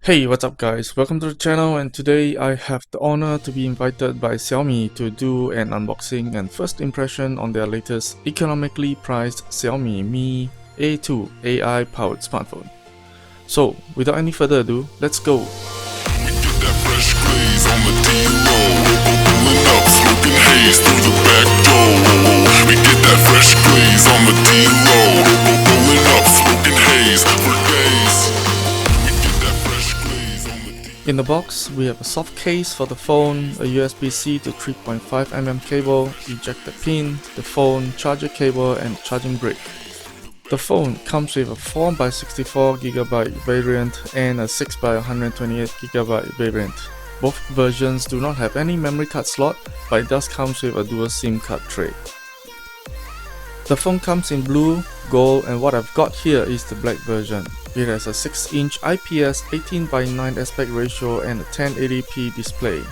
Hey, what's up guys? Welcome to the channel, and today I have the honor to be invited by Xiaomi to do an unboxing and first impression on their latest economically priced Xiaomi Mi A2 AI powered smartphone. So, without any further ado, let's go! We get that fresh glaze on the D-Roll, pulling up, smoking haze through the back door. We get that fresh glaze on the D-Roll, pulling up, smoking haze for days. We get that fresh glaze on the D-Roll. In the box, we have a soft case for the phone, a USB-C to 3.5mm cable, ejector pin, the phone, charger cable, and charging brick. The phone comes with a 4x64GB variant and a 6x128GB variant. Both versions do not have any memory card slot, but it does come with a dual SIM card tray. The phone comes in blue, gold, and what I've got here is the black version. It has a 6-inch IPS 18:9 aspect ratio and a 1080p display.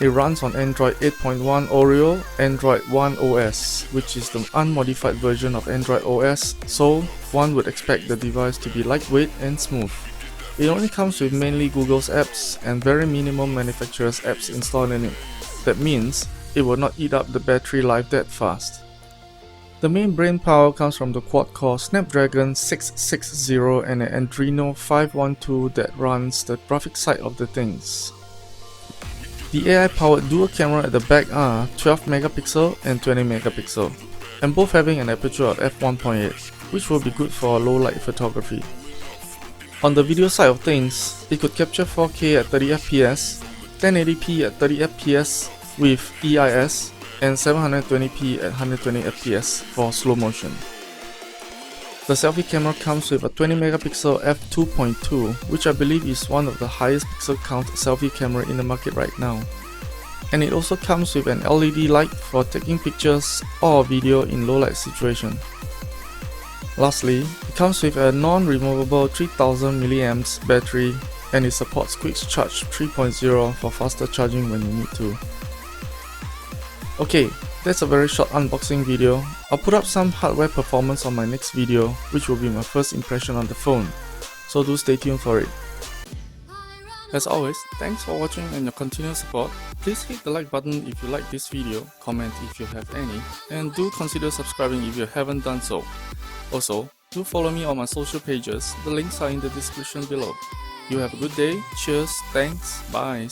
It runs on Android 8.1 Oreo, Android One OS, which is the unmodified version of Android OS, so one would expect the device to be lightweight and smooth. It only comes with mainly Google's apps and very minimum manufacturer's apps installed in it. That means it will not eat up the battery life that fast. The main brain power comes from the quad-core Snapdragon 660 and an Adreno 512 that runs the graphic side of the things. The AI-powered dual camera at the back are 12MP and 20MP, and both having an aperture of f1.8, which will be good for low-light photography. On the video side of things, it could capture 4K at 30fps, 1080p at 30fps with EIS, and 720p at 120fps for slow motion. The selfie camera comes with a 20MP f2.2, which I believe is one of the highest pixel count selfie camera in the market right now. And it also comes with an LED light for taking pictures or video in low light situation. Lastly, it comes with a non-removable 3000mAh battery, and it supports Quick Charge 3.0 for faster charging when you need to. Okay, that's a very short unboxing video. I'll put up some hardware performance on my next video, which will be my first impression on the phone, so do stay tuned for it. As always, thanks for watching and your continued support. Please hit the like button if you like this video, comment if you have any, and do consider subscribing if you haven't done so. Also, do follow me on my social pages, the links are in the description below. You have a good day, cheers, thanks, bye.